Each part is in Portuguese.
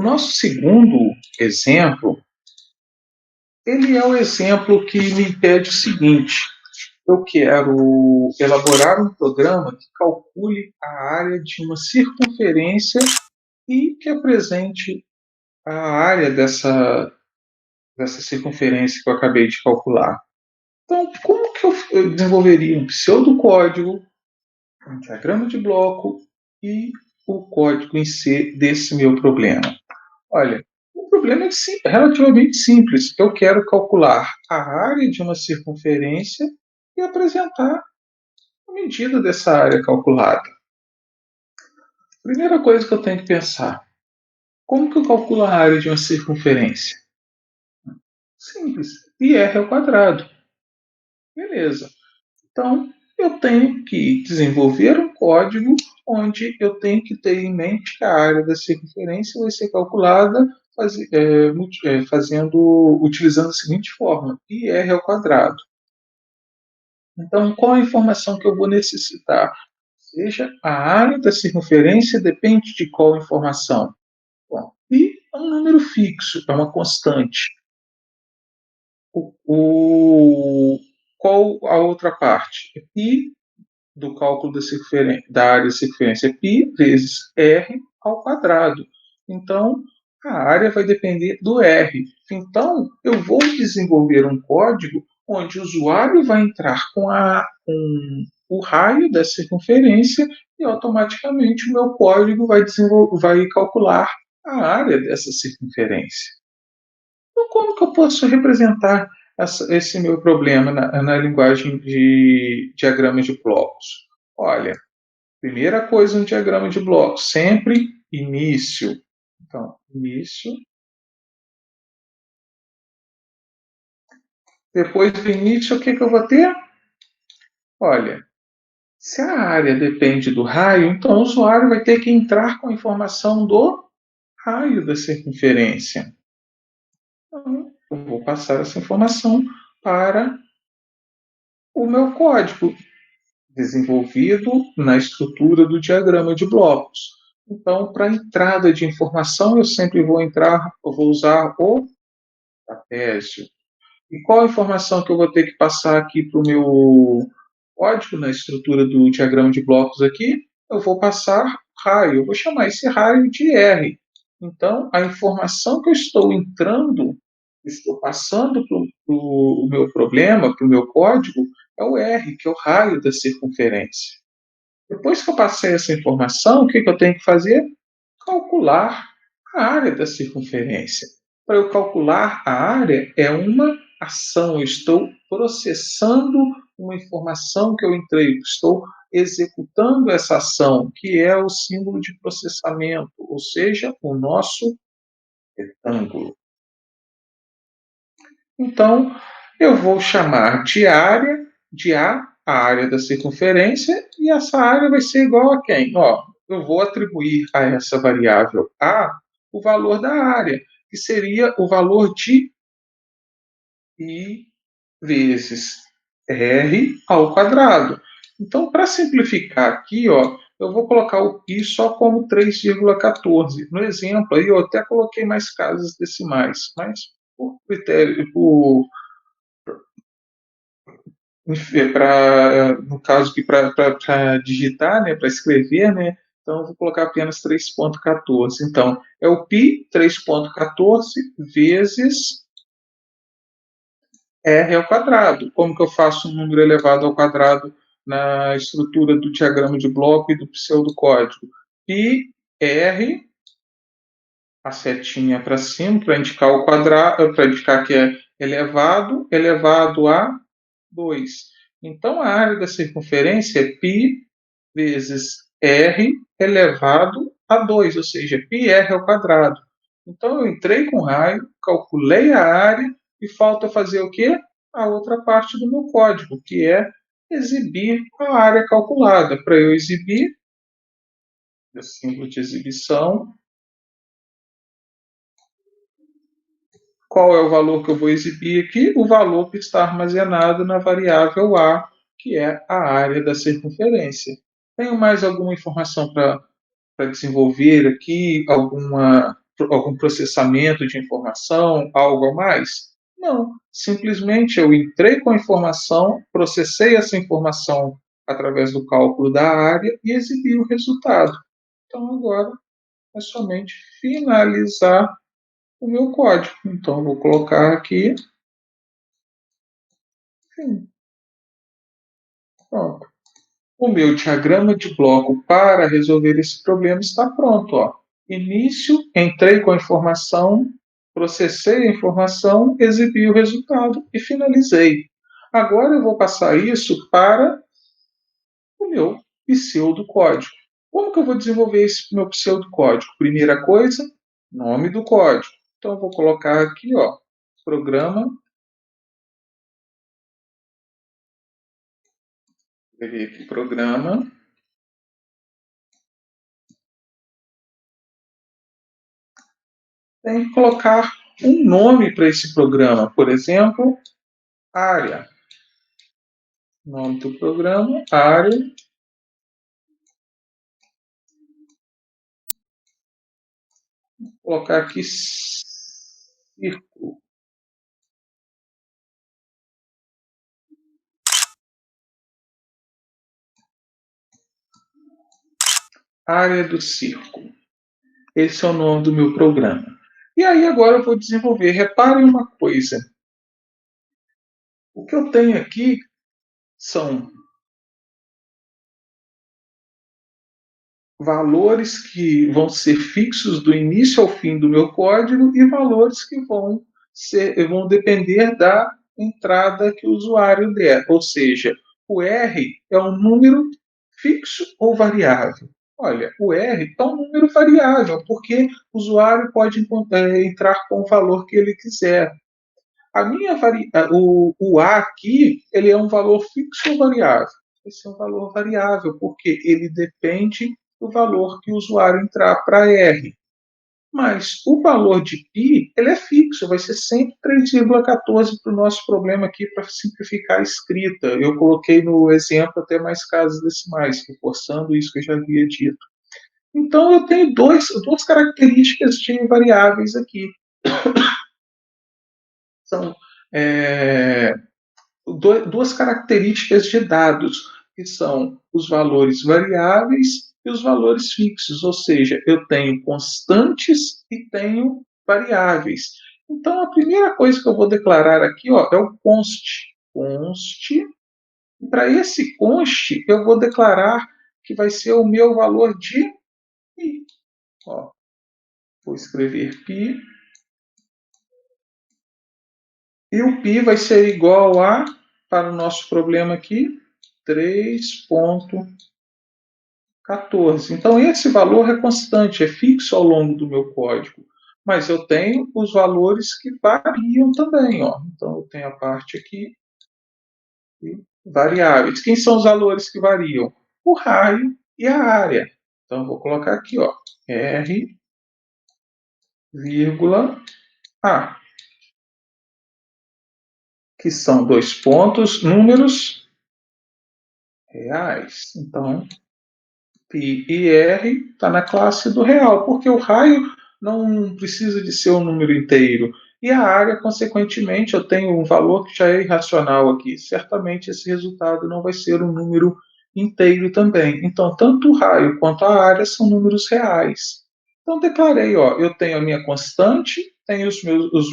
O nosso segundo exemplo, ele é o exemplo que me pede o seguinte: eu quero elaborar um programa que calcule a área de uma circunferência e que apresente a área dessa circunferência que eu acabei de calcular. Então, como que eu desenvolveria um pseudocódigo, um diagrama de bloco e o código em C desse meu problema? Olha, o problema é relativamente simples. Eu quero calcular a área de uma circunferência e apresentar a medida dessa área calculada. Primeira coisa que eu tenho que pensar: como que eu calculo a área de uma circunferência? Simples, πr ao quadrado. Beleza. Então, eu tenho que desenvolver um código onde eu tenho que ter em mente que a área da circunferência vai ser calculada utilizando a seguinte fórmula: πr ao quadrado. Então, qual a informação que eu vou necessitar? Ou seja, a área da circunferência depende de qual informação? Bom, π é um número fixo, é uma constante. Qual a outra parte? Π do cálculo da área da circunferência é π vezes r ao quadrado. Então, a área vai depender do r. Então, eu vou desenvolver um código onde o usuário vai entrar com o raio da circunferência e automaticamente o meu código vai calcular a área dessa circunferência. Então, como que eu posso representar esse meu problema na linguagem de diagrama de blocos? Olha, primeira coisa no diagrama de blocos, sempre início. Então, início. Depois do início, o que eu vou ter? Olha, se a área depende do raio, então o usuário vai ter que entrar com a informação do raio da circunferência. Então, eu vou passar essa informação para o meu código, desenvolvido na estrutura do diagrama de blocos. Então, para entrada de informação, eu sempre vou usar o trapézio. E qual a informação que eu vou ter que passar aqui para o meu código na estrutura do diagrama de blocos aqui? Eu vou passar raio. Eu vou chamar esse raio de R. Então, a informação que eu estou passando para o meu problema, para o meu código, é o R, que é o raio da circunferência. Depois que eu passei essa informação, o que eu tenho que fazer? Calcular a área da circunferência. Para eu calcular a área, é uma ação. Eu estou processando uma informação que eu entrei. Estou executando essa ação, que é o símbolo de processamento, ou seja, o nosso retângulo. Então, eu vou chamar de área, de a área da circunferência, e essa área vai ser igual a quem? Eu vou atribuir a essa variável A o valor da área, que seria o valor de I vezes R ao quadrado. Então, para simplificar aqui, eu vou colocar o π só como 3,14. No exemplo, aí eu até coloquei mais casas decimais, mas por critério, no caso aqui para digitar, né, para escrever, né, então eu vou colocar apenas 3,14. Então, é o π 3,14 vezes r ao quadrado. Como que eu faço um número elevado ao quadrado na estrutura do diagrama de bloco e do pseudocódigo? Π r, a setinha para cima, para indicar o quadrado, para indicar que é elevado a 2. Então, a área da circunferência é π vezes r elevado a 2, ou seja, πr ao quadrado. Então, eu entrei com raio, calculei a área e falta fazer o quê? A outra parte do meu código, que é exibir a área calculada. Para eu exibir, o símbolo de exibição. Qual é o valor que eu vou exibir aqui? O valor que está armazenado na variável A, que é a área da circunferência. Tenho mais alguma informação para desenvolver aqui? algum processamento de informação, algo a mais? Não, simplesmente eu entrei com a informação, processei essa informação através do cálculo da área e exibi o resultado. Então agora é somente finalizar o meu código. Então vou colocar aqui, sim, pronto. O meu diagrama de bloco para resolver esse problema está pronto. Ó. Início, entrei com a informação, processei a informação, exibi o resultado e finalizei. Agora eu vou passar isso para o meu pseudocódigo. Como que eu vou desenvolver esse meu pseudocódigo? Primeira coisa, nome do código. Então eu vou colocar aqui, ó, programa, escrever aqui programa, tem que colocar um nome para esse programa, por exemplo, área. Nome do programa, área. Vou colocar aqui círculo. Área do círculo. Esse é o nome do meu programa. E aí agora eu vou desenvolver. Reparem uma coisa. O que eu tenho aqui são valores que vão ser fixos do início ao fim do meu código e valores que vão depender da entrada que o usuário der. Ou seja, o R é um número fixo ou variável. Olha, o R é um número variável, porque o usuário pode entrar com o valor que ele quiser. O A aqui, ele é um valor fixo ou variável? Esse é um valor variável, porque ele depende do valor que o usuário entrar para R. Mas o valor de π, ele é fixo, vai ser sempre 3,14 para o nosso problema aqui, para simplificar a escrita. Eu coloquei no exemplo até mais casas decimais, reforçando isso que eu já havia dito. Então, eu tenho duas características de variáveis aqui. São é, duas características de dados, que são os valores variáveis e os valores fixos, ou seja, eu tenho constantes e tenho variáveis. Então, a primeira coisa que eu vou declarar aqui ó, é o const. Const. E para esse const, eu vou declarar que vai ser o meu valor de π. Ó, vou escrever π. E o π vai ser igual a, para o nosso problema aqui, 3,14. Então, esse valor é constante, é fixo ao longo do meu código. Mas eu tenho os valores que variam também. Ó. Então, eu tenho a parte aqui de variáveis. Quem são os valores que variam? O raio e a área. Então, eu vou colocar aqui, ó, R, vírgula, A, que são dois pontos, números reais. Então, π e R está na classe do real, porque o raio não precisa de ser um número inteiro. E a área, consequentemente, eu tenho um valor que já é irracional aqui. Certamente esse resultado não vai ser um número inteiro também. Então, tanto o raio quanto a área são números reais. Então, declarei, ó, eu tenho a minha constante, tenho os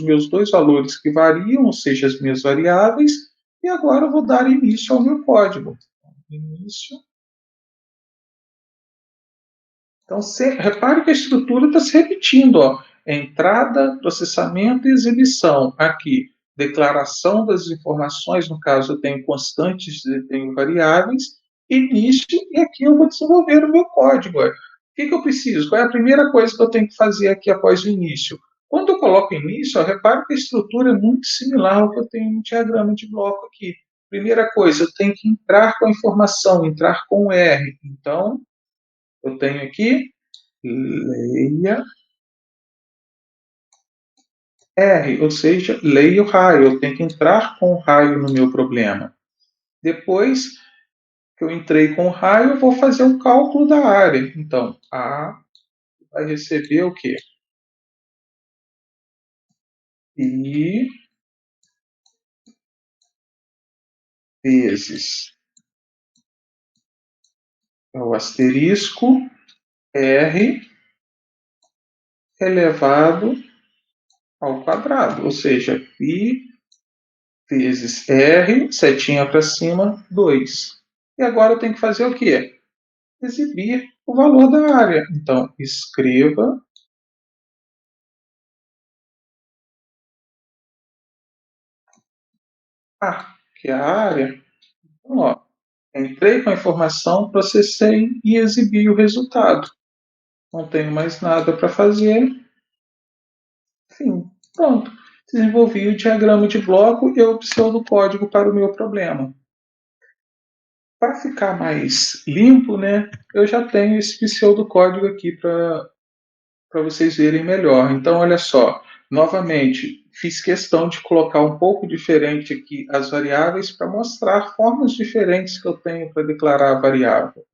meus dois valores que variam, ou seja, as minhas variáveis, e agora eu vou dar início ao meu código. Início. Então, repare que a estrutura está se repetindo. Ó. Entrada, processamento e exibição. Aqui, declaração das informações, no caso eu tenho constantes, eu tenho variáveis, início, e aqui eu vou desenvolver o meu código. Ó. O que eu preciso? Qual é a primeira coisa que eu tenho que fazer aqui após o início? Quando eu coloco início, ó, repare que a estrutura é muito similar ao que eu tenho no diagrama de bloco aqui. Primeira coisa, eu tenho que entrar com a informação, entrar com o R. Então, eu tenho aqui leia R, ou seja, leia o raio. Eu tenho que entrar com o raio no meu problema. Depois que eu entrei com o raio, eu vou fazer o cálculo da área. Então, A vai receber o quê? I vezes o asterisco R elevado ao quadrado, ou seja, π vezes R, setinha para cima, 2. E agora eu tenho que fazer o quê? Exibir o valor da área. Então, escreva que a área, então, ó, entrei com a informação, processei e exibi o resultado. Não tenho mais nada para fazer. Fim. Pronto. Desenvolvi o diagrama de bloco e o pseudocódigo para o meu problema. Para ficar mais limpo, né, eu já tenho esse pseudocódigo aqui para vocês verem melhor. Então, olha só, novamente, fiz questão de colocar um pouco diferente aqui as variáveis para mostrar formas diferentes que eu tenho para declarar a variável.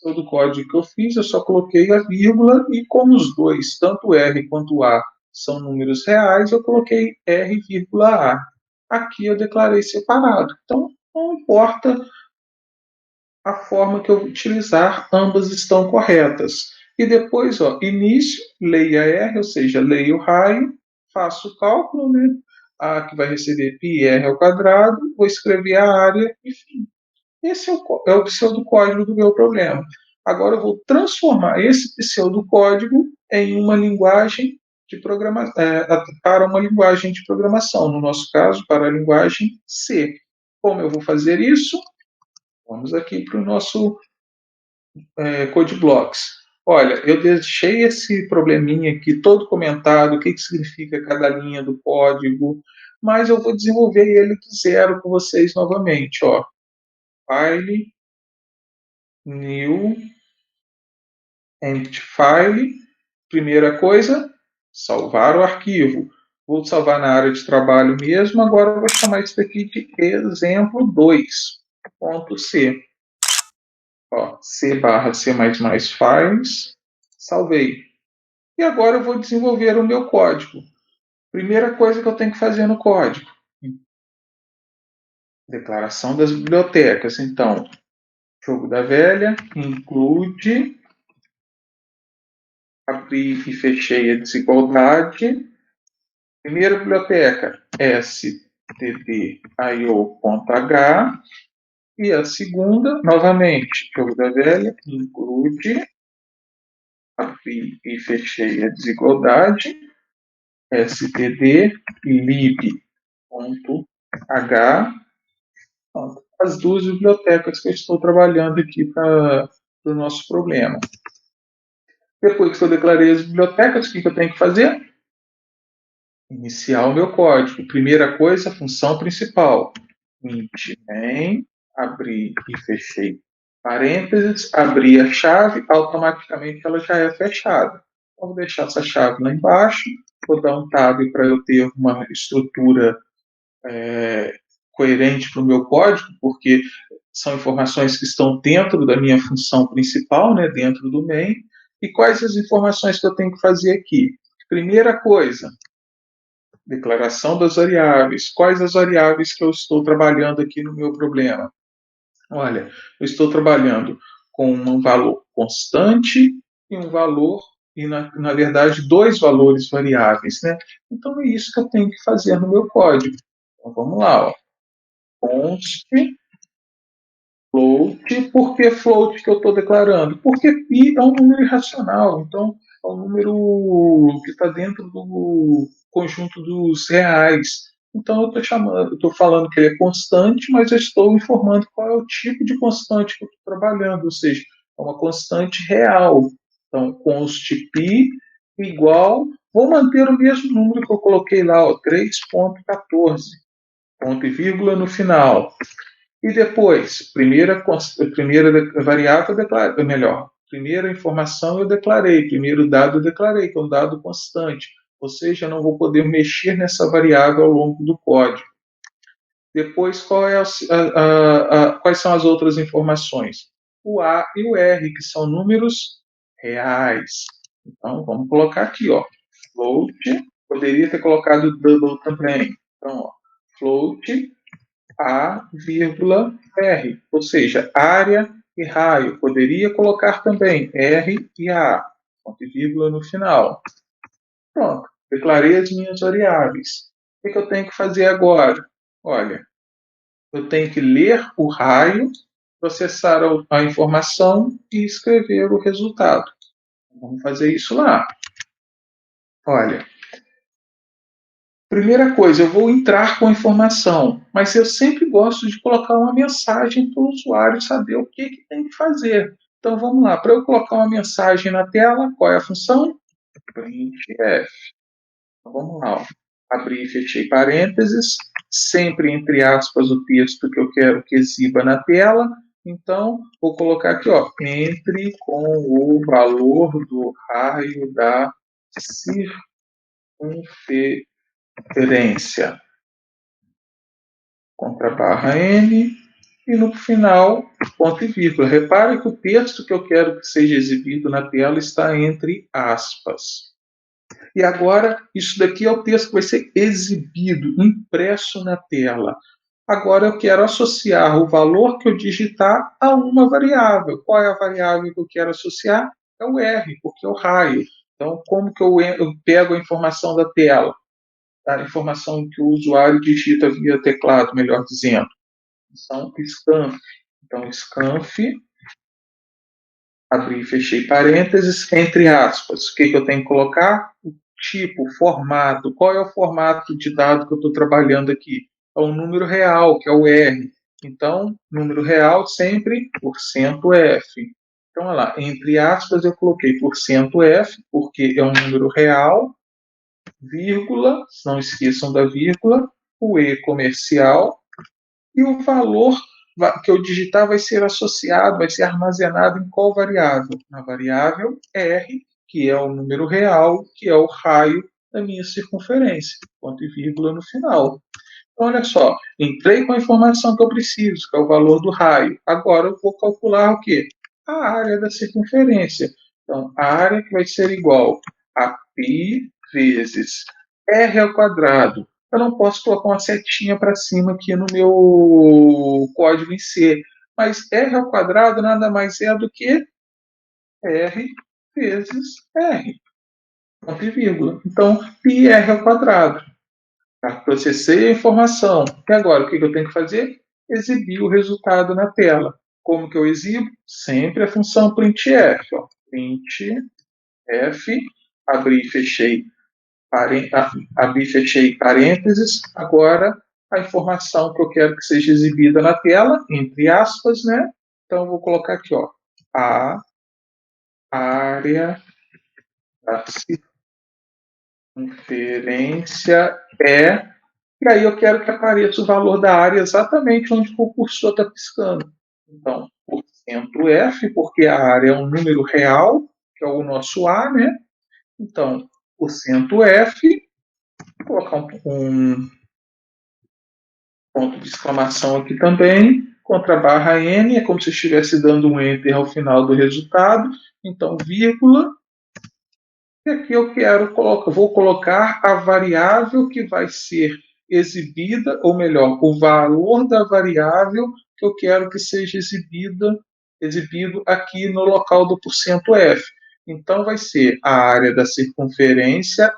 Todo o código que eu fiz, eu só coloquei a vírgula e como os dois, tanto R quanto A, são números reais, eu coloquei R, A. Aqui eu declarei separado. Então, não importa a forma que eu utilizar, ambas estão corretas. E depois, ó, início, leia R, ou seja, leia o raio, faço o cálculo, né? A que vai receber πr ao quadrado, vou escrever a área, enfim. Esse é o pseudocódigo do meu problema. Agora eu vou transformar esse pseudocódigo em uma linguagem de programação, para uma linguagem de programação, no nosso caso, para a linguagem C. Como eu vou fazer isso? Vamos aqui para o nosso Code Blocks. Olha, eu deixei esse probleminha aqui todo comentado, o que significa cada linha do código, mas eu vou desenvolver ele do zero com vocês novamente. Ó. File, new, empty file. Primeira coisa, salvar o arquivo. Vou salvar na área de trabalho mesmo, agora eu vou chamar isso aqui de exemplo 2.c. C barra C++ files, salvei. E agora eu vou desenvolver o meu código. Primeira coisa que eu tenho que fazer no código. Declaração das bibliotecas. Então, jogo da velha, include, abri e fechei a desigualdade. Primeira biblioteca, stdio.h. E a segunda, novamente, jogo da velha, include, abri e fechei a desigualdade, std.lib.h. As duas bibliotecas que eu estou trabalhando aqui para o nosso problema. Depois que eu declarei as bibliotecas, o que eu tenho que fazer? Iniciar o meu código. Primeira coisa, a função principal. Int main, abri e fechei parênteses, abri a chave, automaticamente ela já é fechada. Então, vou deixar essa chave lá embaixo, vou dar um tab para eu ter uma estrutura coerente para o meu código, porque são informações que estão dentro da minha função principal, né, dentro do main. E quais as informações que eu tenho que fazer aqui? Primeira coisa, declaração das variáveis. Quais as variáveis que eu estou trabalhando aqui no meu problema? Olha, eu estou trabalhando com um valor constante e um valor, e na verdade, dois valores variáveis, né? Então é isso que eu tenho que fazer no meu código. Então vamos lá, ó. Const float. Por que float que eu estou declarando? Porque π é um número irracional, então é um número que está dentro do conjunto dos reais. Então eu estou falando que ele é constante, mas eu estou informando qual é o tipo de constante que eu estou trabalhando, ou seja, é uma constante real. Então, const π igual, vou manter o mesmo número que eu coloquei lá, 3.14, ponto e vírgula no final. E depois, primeira variável, melhor, primeira informação eu declarei, primeiro dado eu declarei, que é um dado constante. Ou seja, eu não vou poder mexer nessa variável ao longo do código. Depois, quais são as outras informações? O A e o R, que são números reais. Então, vamos colocar aqui, ó, float, Poderia ter colocado double também. Então, ó, float A, vírgula, R. Ou seja, área e raio. Poderia colocar também R e A. Ponto e vírgula no final. Pronto. Declarei as minhas variáveis. O que eu tenho que fazer agora? Olha, eu tenho que ler o raio, processar a informação e escrever o resultado. Vamos fazer isso lá. Olha, primeira coisa, eu vou entrar com a informação, mas eu sempre gosto de colocar uma mensagem para o usuário saber o que tem que fazer. Então vamos lá, para eu colocar uma mensagem na tela, qual é a função? Printf. Então vamos lá, ó. Abrir e fechei parênteses, sempre entre aspas o texto que eu quero que exiba na tela. Então vou colocar aqui, ó, entre com o valor do raio da circunferência. Contra barra N, e no final, ponto e vírgula. Repare que o texto que eu quero que seja exibido na tela está entre aspas. E agora, isso daqui é o texto que vai ser exibido, impresso na tela. Agora eu quero associar o valor que eu digitar a uma variável. Qual é a variável que eu quero associar? É o R, porque é o raio. Então, como que eu pego a informação da tela? A informação que o usuário digita via teclado, melhor dizendo. São scanf. Então, scanf, abri e fechei parênteses, entre aspas. O que eu tenho que colocar? O tipo, o formato. Qual é o formato de dado que eu estou trabalhando aqui? É o número real, que é o R. Então, número real sempre %F. Então, olha lá, entre aspas eu coloquei %F, porque é um número real, vírgula, não esqueçam da vírgula, o E comercial, e o valor que eu digitar vai ser associado, vai ser armazenado em qual variável? Na variável R, que é o número real, que é o raio da minha circunferência, ponto e vírgula no final. Então, olha só, entrei com a informação que eu preciso, que é o valor do raio. Agora eu vou calcular o quê? A área da circunferência. Então, a área que vai ser igual a π vezes r ao quadrado. Eu não posso colocar uma setinha para cima aqui no meu código em C, mas r ao quadrado nada mais é do que r vezes r, ponto e vírgula. Então, πr ao quadrado. Tá? Processei a informação. E agora, o que eu tenho que fazer? Exibir o resultado na tela. Como que eu exibo? Sempre a função printf. Ó. Printf, abri e fechei, abri e fechei parênteses. Agora, a informação que eu quero que seja exibida na tela, entre aspas, né? Então, eu vou colocar aqui, ó, a área da circunferência é. E aí eu quero que apareça o valor da área exatamente onde o cursor está piscando. Então, %F, porque a área é um número real, que é o nosso A, né? Então, %F, vou colocar um ponto de exclamação aqui também, contra a barra N, é como se estivesse dando um Enter ao final do resultado. Então, vírgula, e aqui eu vou colocar a variável que vai ser exibida, ou melhor, o valor da variável que eu quero que seja exibido aqui no local do %F. Então vai ser a área da circunferência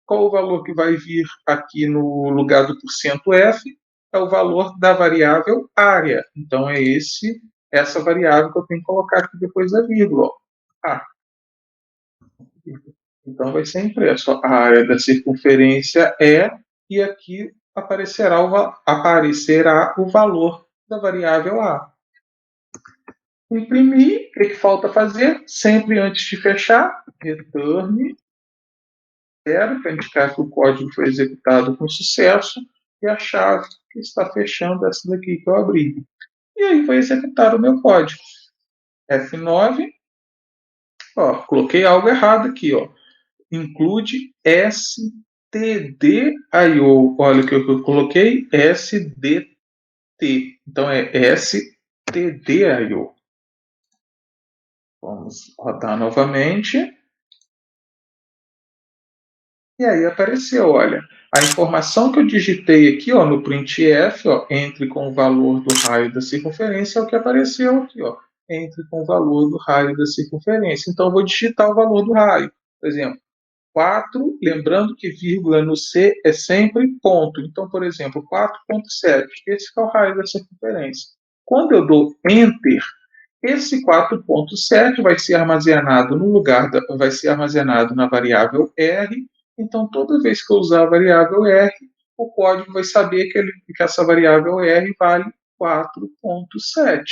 qual o valor que vai vir aqui no lugar do %F? É o valor da variável área. Então é essa variável que eu tenho que colocar aqui depois da vírgula. Ah, então vai ser impresso. A área da circunferência e aqui aparecerá o valor da variável A. Imprimir, o que falta fazer? Sempre antes de fechar, return 0, para indicar que o código foi executado com sucesso, e a chave que está fechando essa daqui que eu abri. E aí foi executado o meu código. F9, ó, coloquei algo errado aqui, ó. Include stdio. Olha o que eu coloquei, sdt. Então é stdio. Vamos rodar novamente. E aí apareceu, olha, a informação que eu digitei aqui, ó, no printf, ó, entre com o valor do raio da circunferência, é o que apareceu aqui, ó, entre com o valor do raio da circunferência. Então, eu vou digitar o valor do raio. Por exemplo, 4, lembrando que vírgula no C é sempre ponto. Então, por exemplo, 4,7, esse é o raio da circunferência. Quando eu dou Enter, esse 4,7 vai ser armazenado no lugar vai ser armazenado na variável R. Então, toda vez que eu usar a variável R, o código vai saber que essa variável R vale 4,7.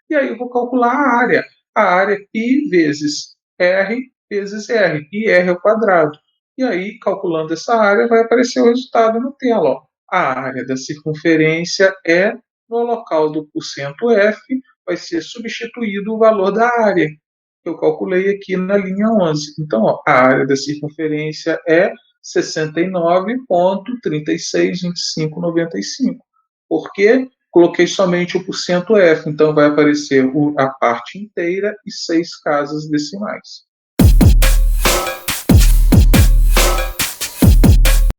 E aí eu vou calcular a área. A área é π vezes R. E R ao quadrado. E aí, calculando essa área, vai aparecer o resultado na tela. Ó. A área da circunferência é, no local do %F, vai ser substituído o valor da área, que eu calculei aqui na linha 11. Então, ó, a área da circunferência é 69,362595. Por quê? Coloquei somente o %F, então vai aparecer a parte inteira e 6 casas decimais.